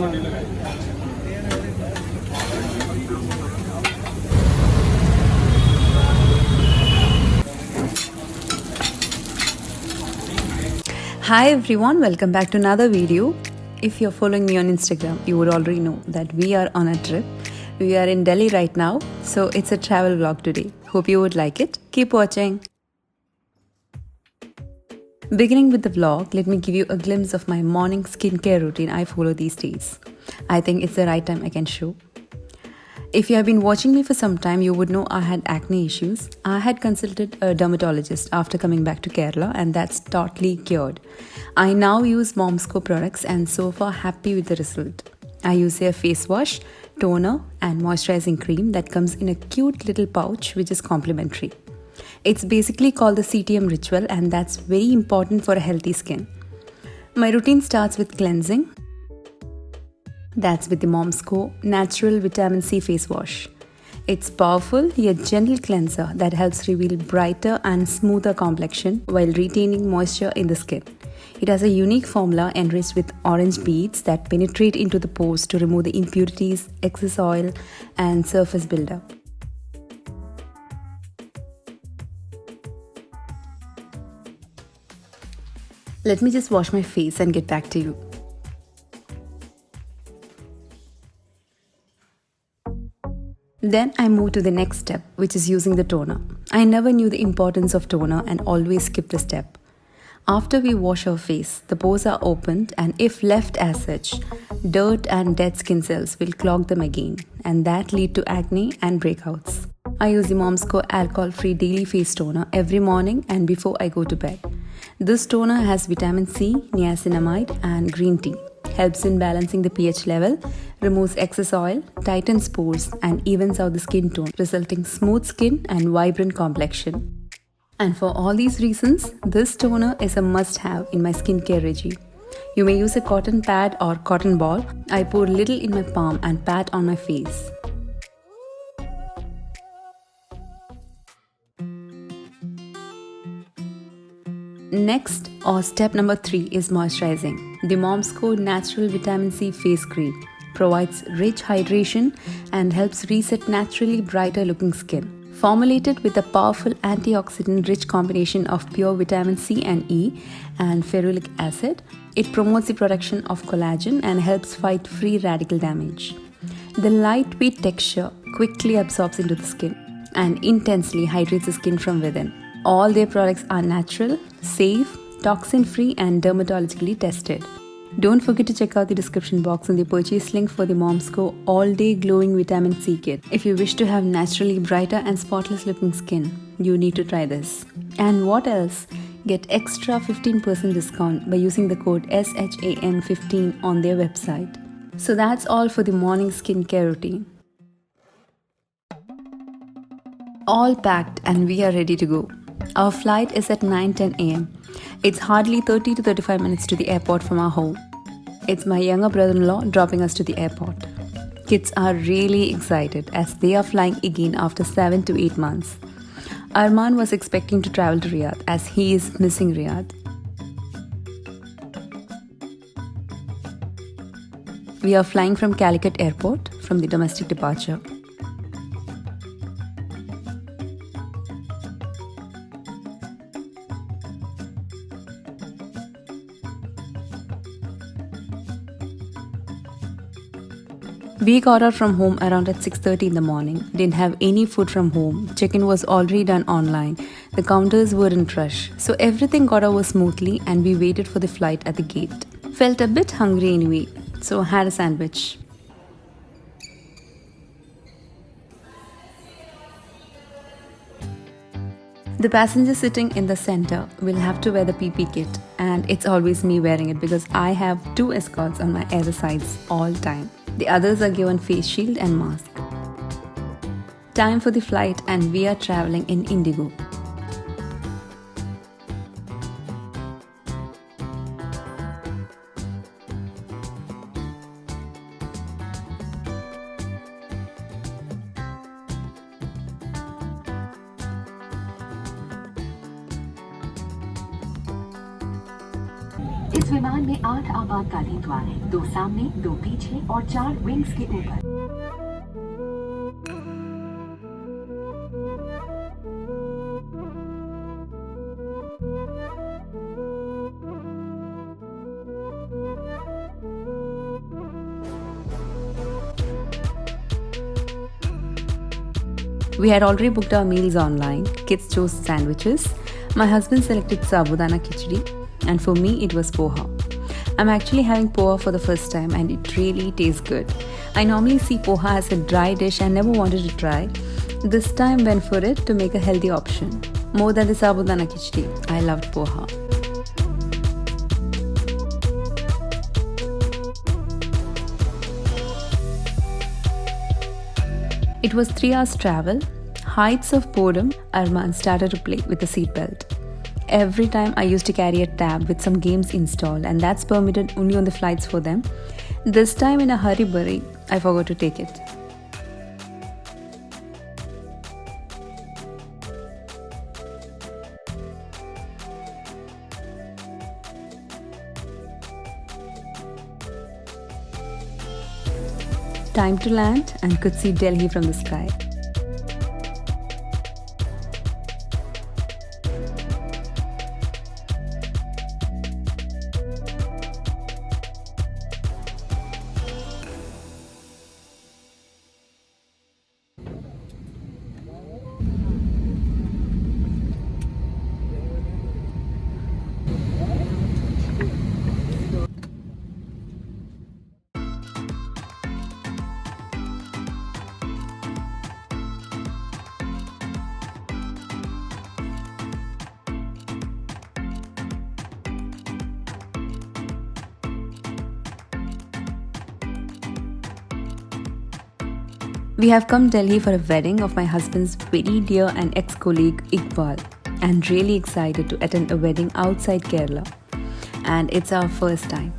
Hi everyone, welcome back to another video. If you're following me on Instagram, you would already know that we are on a trip. We are in Delhi right now, so it's a travel vlog today. Hope you would like it. Keep watching. Beginning with the vlog, let me give you a glimpse of my morning skincare routine I follow these days. I think it's the right time I can show. If you have been watching me for some time, you would know I had acne issues. I had consulted a dermatologist after coming back to Kerala and that's totally cured. I now use Mom's.co products and so far happy with the result. I use their face wash, toner and moisturizing cream that comes in a cute little pouch which is complimentary. It's basically called the CTM ritual and that's very important for a healthy skin. My routine starts with cleansing. That's with the Mom's.co Natural Vitamin C Face Wash. It's powerful yet gentle cleanser that helps reveal brighter and smoother complexion while retaining moisture in the skin. It has a unique formula enriched with orange beads that penetrate into the pores to remove the impurities, excess oil, and surface buildup. Let me just wash my face and get back to you. Then I move to the next step, which is using the toner. I never knew the importance of toner and always skip the step. After we wash our face, the pores are opened and if left as such, dirt and dead skin cells will clog them again and that lead to acne and breakouts. I use the Mom's.co alcohol-free daily face toner every morning and before I go to bed. This toner has vitamin C, niacinamide and green tea. Helps in balancing the pH level, removes excess oil, tightens pores and evens out the skin tone, resulting smooth skin and vibrant complexion. And for all these reasons, this toner is a must-have in my skincare regime. You may use a cotton pad or cotton ball. I pour little in my palm and pat on my face. Next, or step number 3 is moisturizing. The Mom's.co Natural Vitamin C Face Cream provides rich hydration and helps reset naturally brighter looking skin. Formulated with a powerful antioxidant-rich combination of pure vitamin C and E and ferulic acid, it promotes the production of collagen and helps fight free radical damage. The lightweight texture quickly absorbs into the skin and intensely hydrates the skin from within. All their products are natural, safe, toxin-free and dermatologically tested. Don't forget to check out the description box and the purchase link for the Mom's.co All-Day Glowing Vitamin C Kit. If you wish to have naturally brighter and spotless looking skin, you need to try this. And what else? Get extra 15% discount by using the code SHAM15 on their website. So that's all for the morning skincare routine. All packed and we are ready to go. Our flight is at 9:10 am. It's hardly 30 to 35 minutes to the airport from our home. It's my younger brother-in-law dropping us to the airport. Kids are really excited as they are flying again after 7 to 8 months. Arman was expecting to travel to Riyadh as he is missing Riyadh. We are flying from Calicut Airport from the domestic departure. We got out from home around at 6:30 in the morning. Didn't have any food from home. Check-in was already done online. The counters were in rush. So everything got over smoothly and we waited for the flight at the gate. Felt a bit hungry anyway, so had a sandwich. The passenger sitting in the center will have to wear the PP kit and it's always me wearing it because I have 2 escorts on my either sides all time. The others are given face shield and mask. Time for the flight and we are traveling in Indigo. इस विमान में 8 आपातकालीन द्वार हैं, 2 सामने, 2 पीछे और 4 wings के ऊपर। We had already booked our meals online. Kids chose sandwiches. My husband selected sabudana khichdi, and for me it was poha. I'm actually having poha for the first time and it really tastes good. I normally see poha as a dry dish and never wanted to try. This time went for it to make a healthy option. More than the sabudana khichdi, I loved poha. It was 3 hours travel. Heights of boredom, Arman started to play with the seatbelt. Every time I used to carry a tab with some games installed, and that's permitted only on the flights for them. This time in a hurry-burry, I forgot to take it. Time to land and could see Delhi from the sky. We have come Delhi for a wedding of my husband's very dear and ex-colleague Iqbal, and really excited to attend a wedding outside Kerala. And it's our first time.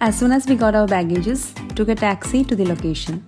As soon as we got our baggages, took a taxi to the location.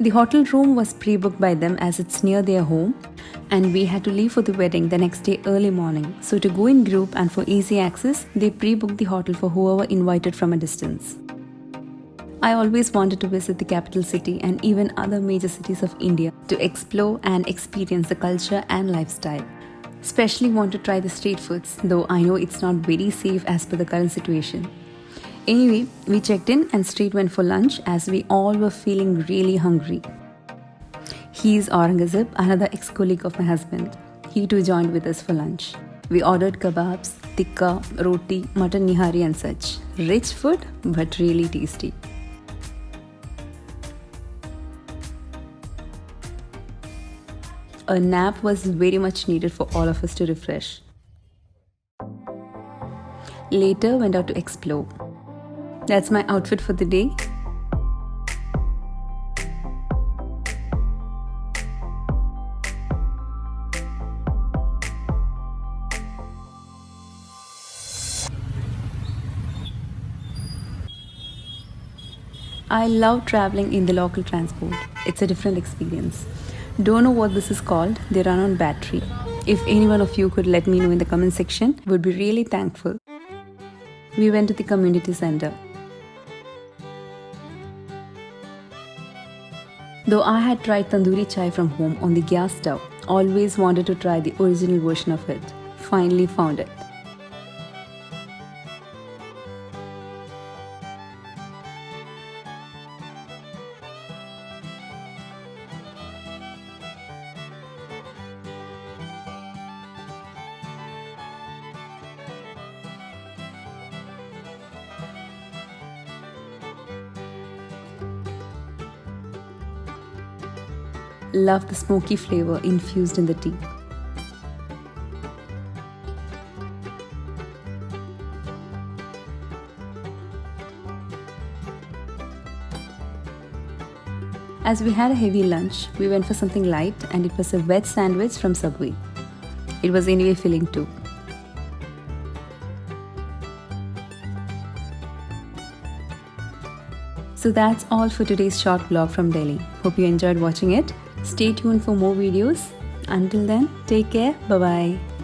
The hotel room was pre-booked by them as it's near their home, and we had to leave for the wedding the next day early morning. So to go in group and for easy access, they pre-booked the hotel for whoever invited from a distance. I always wanted to visit the capital city and even other major cities of India to explore and experience the culture and lifestyle. Especially want to try the street foods, though I know it's not very safe as per the current situation. Anyway, we checked in and straight went for lunch as we all were feeling really hungry. He's Aurangzeb, another ex-colleague of my husband. He too joined with us for lunch. We ordered kebabs, tikka, roti, mutton nihari and such. Rich food, but really tasty. A nap was very much needed for all of us to refresh. Later, went out to explore. That's my outfit for the day. I love traveling in the local transport. It's a different experience. Don't know what this is called. They run on battery. If any one of you could let me know in the comment section, would be really thankful. We went to the community center. Though I had tried tandoori chai from home on the gas stove, always wanted to try the original version of it. Finally found it. Love the smoky flavor infused in the tea. As we had a heavy lunch, we went for something light and it was a veg sandwich from Subway. It was anyway filling too. So that's all for today's short vlog from Delhi. Hope you enjoyed watching it. Stay tuned for more videos. Until then, take care. Bye-bye.